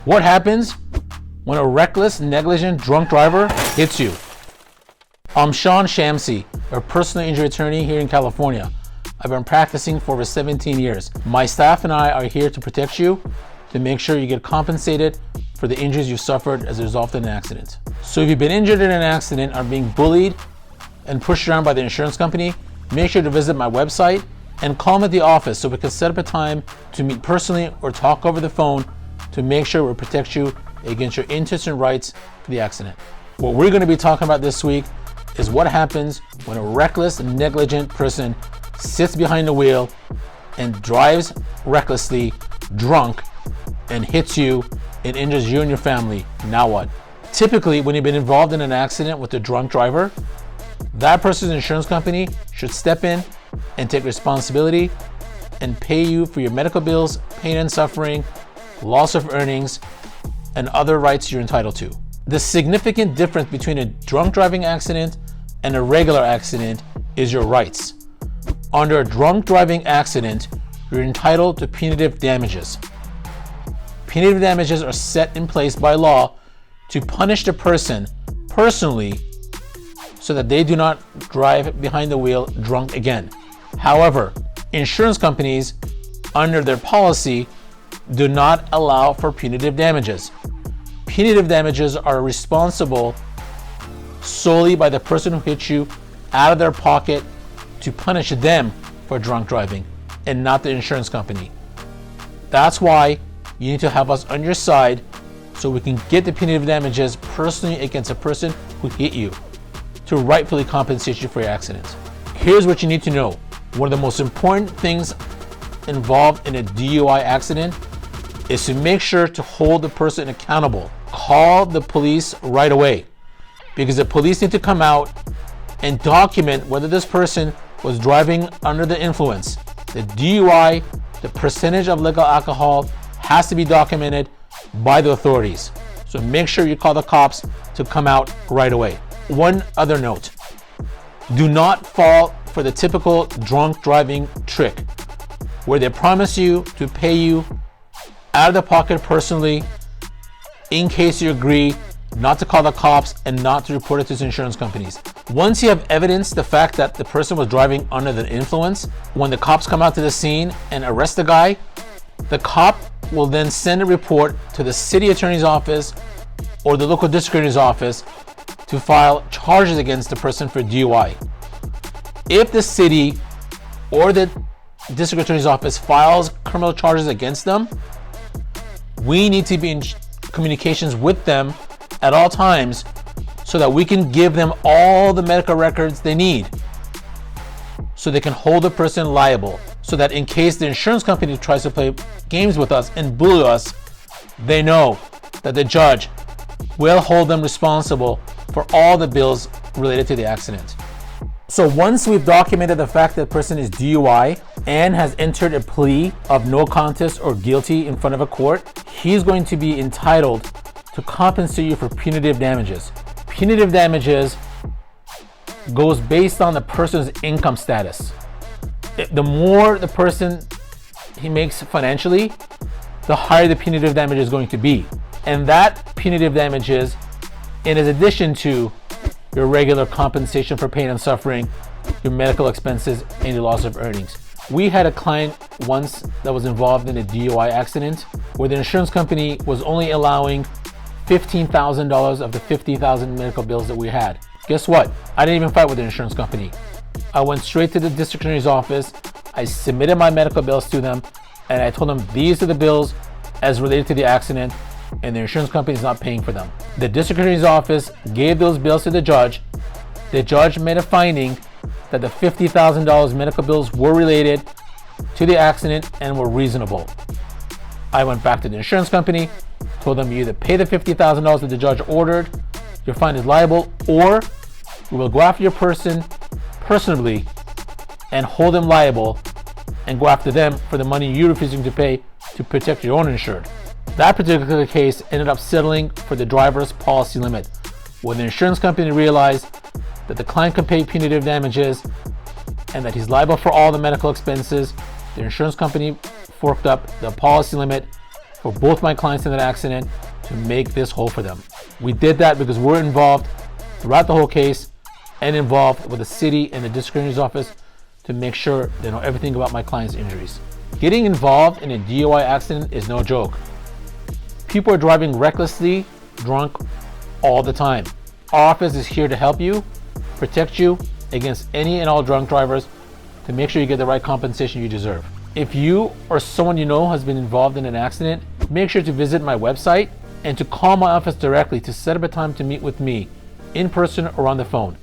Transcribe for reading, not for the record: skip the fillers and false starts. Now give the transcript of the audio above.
What happens when a reckless, negligent, drunk driver hits you? I'm Shamsi, a personal injury attorney here in California. I've been practicing for over 17 years. My staff and I are here to protect you, to make sure you get compensated for the injuries you suffered as a result of an accident. So if you've been injured in an accident, are being bullied and pushed around by the insurance company, make sure to visit my website and call me at the office so we can set up a time to meet personally or talk over the phone to make sure we protect you against your interests and rights for the accident. What we're going to be talking about this week is what happens when a reckless, negligent person sits behind the wheel and drives recklessly, drunk, and hits you and injures you and your family. Now what? Typically, when you've been involved in an accident with a drunk driver, that person's insurance company should step in and take responsibility and pay you for your medical bills, pain and suffering, loss of earnings, and other rights you're entitled to. The significant difference between a drunk driving accident and a regular accident is your rights. Under a drunk driving accident, you're entitled to punitive damages. Punitive damages are set in place by law to punish the person personally so that they do not drive behind the wheel drunk again. However, insurance companies, under their policy, do not allow for punitive damages. Punitive damages are responsible solely by the person who hit you out of their pocket to punish them for drunk driving and not the insurance company. That's why you need to have us on your side so we can get the punitive damages personally against a person who hit you to rightfully compensate you for your accident. Here's what you need to know. One of the most important things involved in a DUI accident is to make sure to hold the person accountable. Call the police right away, because the police need to come out and document whether this person was driving under the influence. The DUI, the percentage of legal alcohol, has to be documented by the authorities. So make sure you call the cops to come out right away. One other note, do not fall for the typical drunk driving trick where they promise you to pay you out of the pocket personally in case you agree not to call the cops and not to report it to insurance companies. Once you have evidence the fact that the person was driving under the influence, when the cops come out to the scene and arrest the guy, the cop will then send a report to the city attorney's office or the local district attorney's office to file charges against the person for DUI. If the city or the district attorney's office files criminal charges against them, we need to be in communications with them at all times so that we can give them all the medical records they need so they can hold the person liable, so that in case the insurance company tries to play games with us and bully us, they know that the judge will hold them responsible for all the bills related to the accident. So once we've documented the fact that the person is DUI and has entered a plea of no contest or guilty in front of a court, he's going to be entitled to compensate you for punitive damages. Punitive damages goes based on the person's income status. The more the person he makes financially, the higher the punitive damage is going to be. And that punitive damages, in addition to your regular compensation for pain and suffering, your medical expenses, and your loss of earnings. We had a client once that was involved in a DUI accident where the insurance company was only allowing $15,000 of the $50,000 medical bills that we had. Guess what? I didn't even fight with the insurance company. I went straight to the district attorney's office. I submitted my medical bills to them, and I told them these are the bills as related to the accident, and the insurance company is not paying for them. The district attorney's office gave those bills to the judge. The judge made a finding that the $50,000 medical bills were related to the accident and were reasonable. I went back to the insurance company, told them you either pay the $50,000 that the judge ordered, your fine is liable, or we will go after your person personally and hold them liable and go after them for the money you're refusing to pay to protect your own insured. That particular case ended up settling for the driver's policy limit, when the insurance company realized that the client can pay punitive damages and that he's liable for all the medical expenses. The insurance company forked up the policy limit for both my clients in that accident to make this whole for them. We did that because we're involved throughout the whole case and involved with the city and the district attorney's office to make sure they know everything about my client's injuries. Getting involved in a DUI accident is no joke. People are driving recklessly drunk all the time. Our office is here to help you, protect you against any and all drunk drivers to make sure you get the right compensation you deserve. If you or someone you know has been involved in an accident, make sure to visit my website and to call my office directly to set up a time to meet with me in person or on the phone.